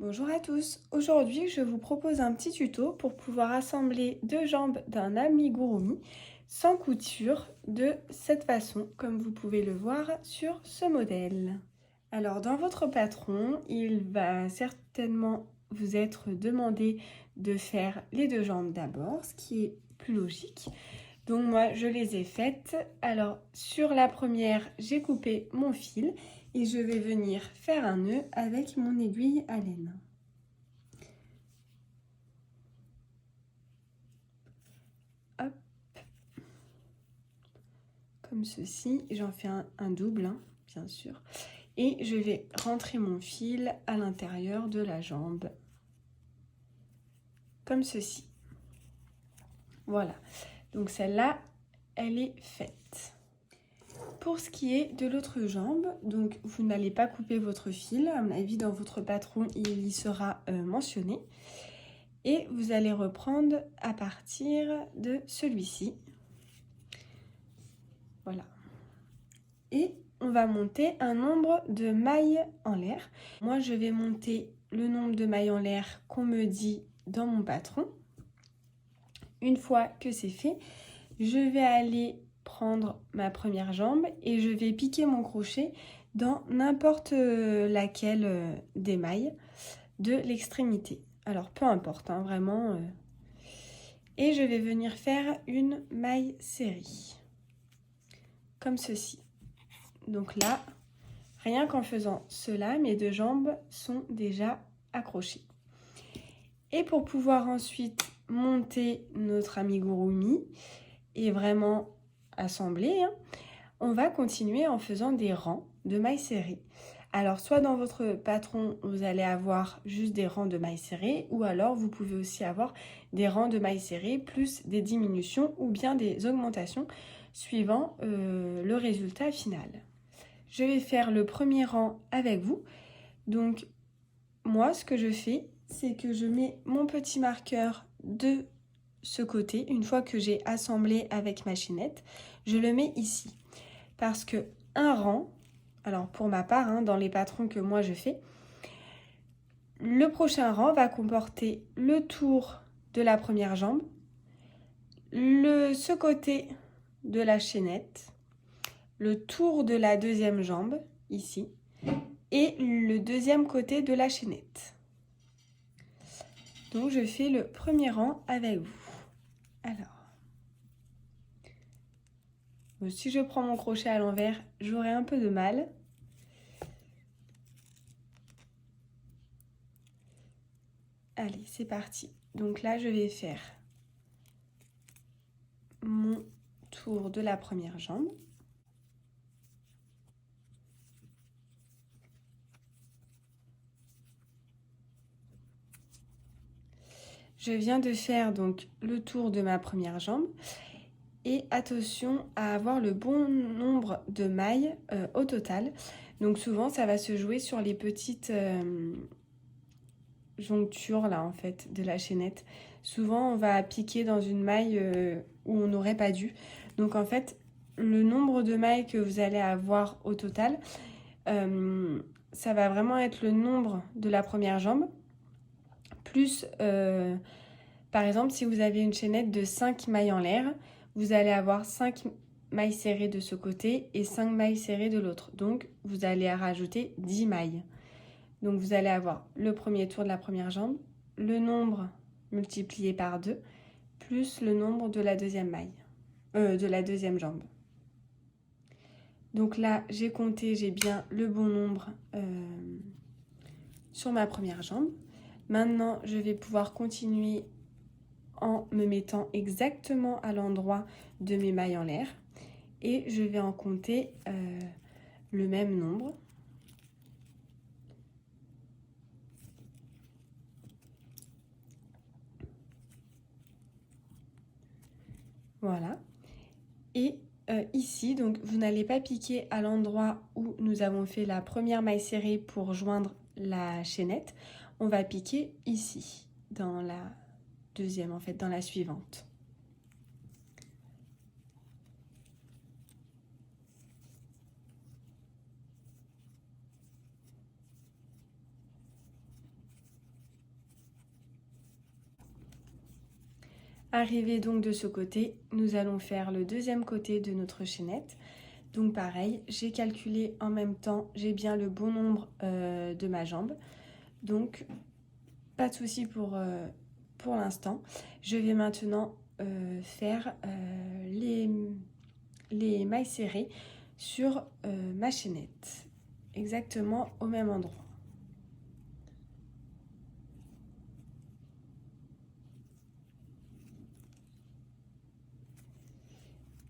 Bonjour à tous, aujourd'hui je vous propose un petit tuto pour pouvoir assembler deux jambes d'un amigurumi sans couture de cette façon comme vous pouvez le voir sur ce modèle. Alors dans votre patron, il va certainement vous être demandé de faire les deux jambes d'abord, ce qui est plus logique. Donc moi je les ai faites. Alors sur la première, j'ai coupé mon fil et je vais venir faire un nœud avec mon aiguille à laine. Hop, comme ceci, j'en fais un double, hein, bien sûr. Et je vais rentrer mon fil à l'intérieur de la jambe, comme ceci. Voilà, donc celle-là, elle est faite. Pour ce qui est de l'autre jambe, donc vous n'allez pas couper votre fil, à mon avis dans votre patron il y sera mentionné. Et vous allez reprendre à partir de celui-ci. Voilà. Et on va monter un nombre de mailles en l'air. Moi, je vais monter le nombre de mailles en l'air qu'on me dit dans mon patron. Une fois que c'est fait, je vais aller prendre ma première jambe et je vais piquer mon crochet dans n'importe laquelle des mailles de l'extrémité. Alors, peu importe, hein, vraiment. Et je vais venir faire une maille serrée, comme ceci. Donc là, rien qu'en faisant cela, mes deux jambes sont déjà accrochées. Et pour pouvoir ensuite monter notre amigurumi et vraiment assembler, hein, on va continuer en faisant des rangs de mailles serrées. Alors soit dans votre patron, vous allez avoir juste des rangs de mailles serrées ou alors vous pouvez aussi avoir des rangs de mailles serrées plus des diminutions ou bien des augmentations suivant le résultat final. Je vais faire le premier rang avec vous. Donc moi, ce que je fais, c'est que je mets mon petit marqueur de ce côté. Une fois que j'ai assemblé avec ma chaînette, je le mets ici. Parce que un rang, alors pour ma part, hein, dans les patrons que moi je fais, le prochain rang va comporter le tour de la première jambe, ce côté de la chaînette, le tour de la deuxième jambe, ici, et le deuxième côté de la chaînette. Donc je fais le premier rang avec vous. Alors, si je prends mon crochet à l'envers, j'aurai un peu de mal. Allez, c'est parti. Donc là, je vais faire mon tour de la première jambe. Je viens de faire donc le tour de ma première jambe. Et attention à avoir le bon nombre de mailles au total. Donc souvent, ça va se jouer sur les petites jonctures là en fait de la chaînette. Souvent, on va piquer dans une maille où on n'aurait pas dû. Donc en fait, le nombre de mailles que vous allez avoir au total, ça va vraiment être le nombre de la première jambe. Plus, par exemple, si vous avez une chaînette de 5 mailles en l'air, vous allez avoir 5 mailles serrées de ce côté et 5 mailles serrées de l'autre. Donc, vous allez rajouter 10 mailles. Donc, vous allez avoir le premier tour de la première jambe, le nombre multiplié par 2, plus le nombre de la deuxième maille, de la deuxième jambe. Donc là, j'ai compté, j'ai bien le bon nombre sur ma première jambe. Maintenant, je vais pouvoir continuer en me mettant exactement à l'endroit de mes mailles en l'air et je vais en compter le même nombre. Voilà. Et ici, donc vous n'allez pas piquer à l'endroit où nous avons fait la première maille serrée pour joindre la chaînette. On va piquer ici, dans la deuxième, en fait, dans la suivante. Arrivé donc de ce côté, nous allons faire le deuxième côté de notre chaînette. Donc pareil, j'ai calculé en même temps, j'ai bien le bon nombre de ma jambe. Donc pas de souci pour l'instant. Je vais maintenant faire les mailles serrées sur ma chaînette, exactement au même endroit.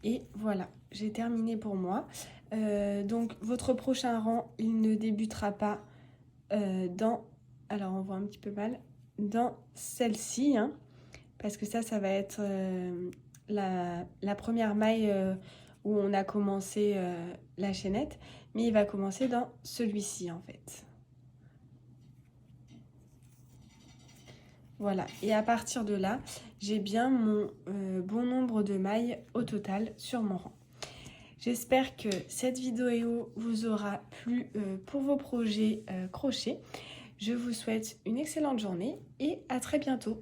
Et voilà, j'ai terminé pour moi. Donc votre prochain rang, il ne débutera pas dans, alors on voit un petit peu mal, dans celle-ci, hein, parce que ça va être la première maille où on a commencé la chaînette, mais il va commencer dans celui-ci en fait. Voilà, et à partir de là, j'ai bien mon bon nombre de mailles au total sur mon rang. J'espère que cette vidéo vous aura plu pour vos projets crochet. Je vous souhaite une excellente journée et à très bientôt.